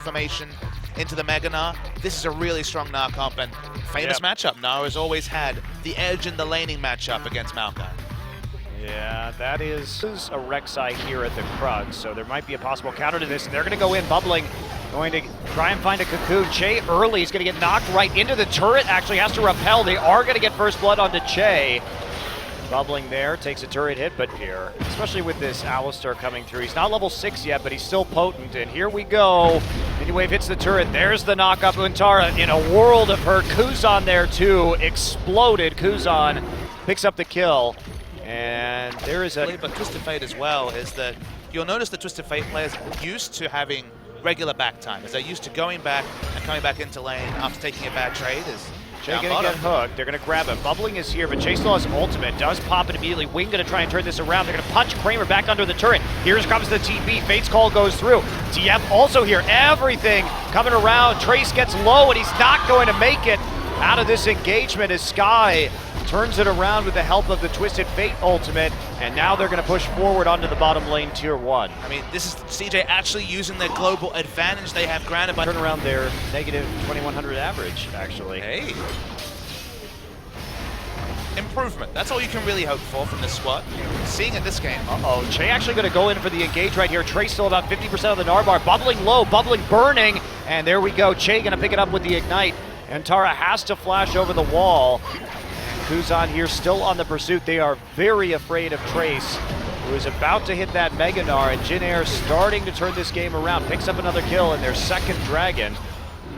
Formation into the Mega Gnar. This is a really strong Gnar comp and famous matchup. Gnar has always had the edge in the laning matchup against Maokai. Yeah, that is a Rek'Sai here at the Krug, so there might be a possible counter to this, and they're going to go in bubbling, going to try and find a cocoon. Che early is going to get knocked right into the turret, actually has to repel. They are going to get first blood onto Che. Bubbling there, takes a turret hit, but here, especially with this Alistar coming through, he's not level 6 yet, but he's still potent, and here we go. Miniwave hits the turret, there's the knock up. Untara in a world of hurt. Kuzan there too, exploded. Kuzan picks up the kill, and there is a... But Twisted Fate as well is that you'll notice the Twisted Fate players used to having regular back time, as they're used to going back and coming back into lane after taking a bad trade. Che gonna get hooked, they're gonna grab him. Bubbling is here, but Che still has ultimate, does pop it immediately. Wing gonna try and turn this around. They're gonna punch Kramer back under the turret. Here's comes the TP, Fate's call goes through. TF also here, everything coming around. Trace gets low and he's not going to make it out of this engagement as Sky turns it around with the help of the Twisted Fate ultimate, and now they're going to push forward onto the bottom lane tier 1. I mean, this is CJ actually using their global advantage they have granted by... Turn around their negative 2100 average, actually. Hey. Improvement. That's all you can really hope for from this squad. Seeing it this game. Uh-oh. Che actually going to go in for the engage right here. Trace still about 50% of the Gnar bar. Bubbling low, bubbling burning, and there we go. Che going to pick it up with the ignite. And Tara has to flash over the wall. Kuzan here still on the pursuit. They are very afraid of Trace, who is about to hit that Mega Gnar, and JinAir starting to turn this game around. Picks up another kill in their second dragon,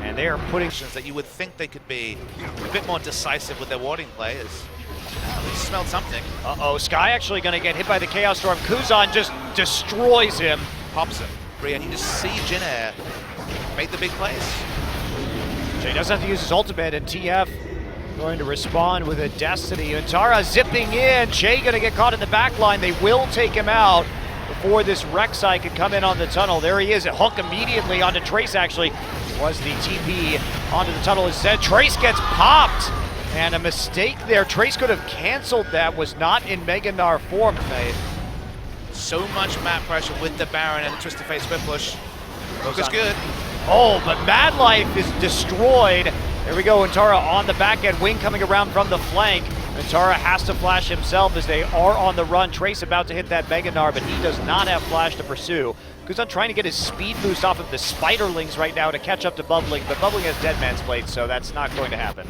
and they are putting... that you would think they could be a bit more decisive with their warding players. They smelled something. Uh-oh, Sky actually going to get hit by the Chaos Storm. Kuzan just destroys him. Pops him. And you just see JinAir make the big plays. Che doesn't have to use his ultimate, and TF going to respond with a Destiny. Untara zipping in. Che going to get caught in the back line. They will take him out before this Rek'Sai can come in on the tunnel. There he is. A hook immediately onto Trace, actually. Was the TP onto the tunnel instead. Trace gets popped. And a mistake there. Trace could have canceled that. Was not in Mega Gnar form. So much map pressure with the Baron and the Twisted Fate split push. Looks good. Oh, but Mad Life is destroyed. There we go, Untara on the back end, Wing coming around from the flank. Untara has to flash himself as they are on the run. Trace about to hit that Mega Gnar, but he does not have flash to pursue. Kuzan trying to get his speed boost off of the Spiderlings right now to catch up to Bubbling, but Bubbling has Dead Man's Plate, so that's not going to happen.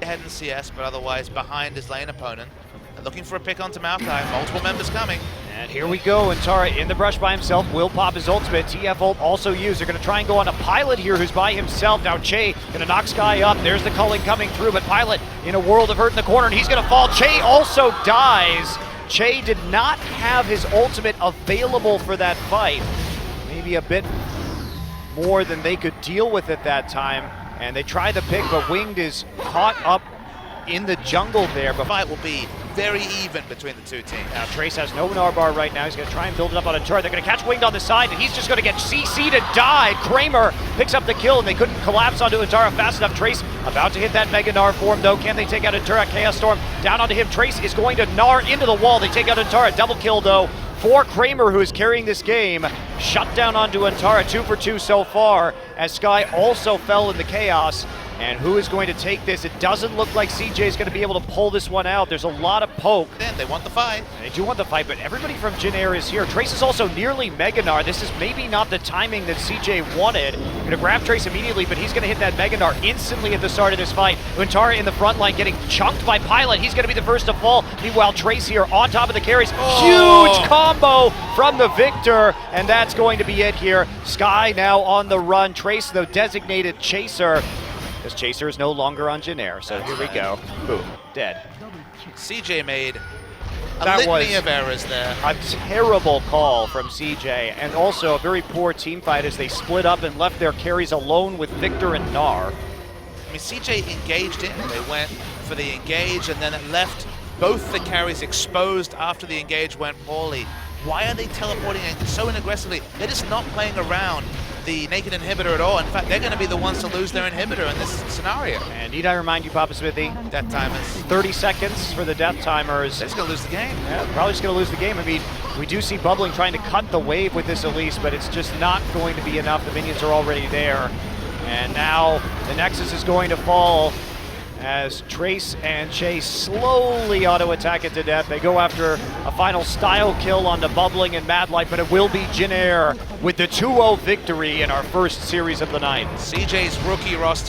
Ahead in CS, but otherwise behind his lane opponent. And looking for a pick onto Maokai, multiple members coming. And here we go, Untara in the brush by himself, will pop his ultimate. TF ult also used. They're going to try and go on a Pilot here who's by himself. Now Che going to knock Sky up. There's the culling coming through, but Pilot in a world of hurt in the corner, and he's going to fall. Che also dies. Che did not have his ultimate available for that fight. Maybe a bit more than they could deal with at that time. And they try the pick, but Winged is caught up in the jungle there. But fight will be very even between the two teams. Now Trace has no Gnar bar right now. He's going to try and build it up on a turret. They're going to catch Winged on the side, and he's just going to get CC'd and died. Kramer picks up the kill, and they couldn't collapse onto Untara fast enough. Trace about to hit that Mega Gnar form, though. Can they take out Untara? Chaos Storm down onto him. Trace is going to Gnar into the wall. They take out Untara. Double kill, though, for Kramer, who is carrying this game. Shut down onto Untara. 2 for 2 so far, as Sky also fell in the chaos. And who is going to take this? It doesn't look like CJ is going to be able to pull this one out. There's a lot of poke. They want the fight. They do want the fight, but everybody from JinAir is here. Trace is also nearly Mega Gnar. This is maybe not the timing that CJ wanted. Going to grab Trace immediately, but he's going to hit that Mega Gnar instantly at the start of this fight. Untara in the front line getting chunked by Pilot. He's going to be the first to fall. Meanwhile, Trace here on top of the carries. Huge combo from the Victor, and that's going to be it here. Sky now on the run. Trace, the designated chaser. This chaser is no longer on JinAir, so here we go. Boom, dead. CJ made a litany of errors there. A terrible call from CJ, and also a very poor team fight as they split up and left their carries alone with Victor and Gnar. I mean, CJ engaged in. They went for the engage, and then it left both the carries exposed after the engage went poorly. Why are they teleporting so aggressively? They're just not playing around the naked inhibitor at all. In fact, they're going to be the ones to lose their inhibitor in this scenario. And need I remind you, Papa Smithy? Death timers. 30 seconds for the death timers. They're just going to lose the game. Yeah, probably just going to lose the game. I mean, We do see Bubbling trying to cut the wave with this Elise, but it's just not going to be enough. The minions are already there. And now the Nexus is going to fall as Trace and Chase slowly auto-attack it to death. They go after a final style kill onto Bubbling and Madlight, but it will be JinAir with the 2-0 victory in our first series of the night. CJ's rookie roster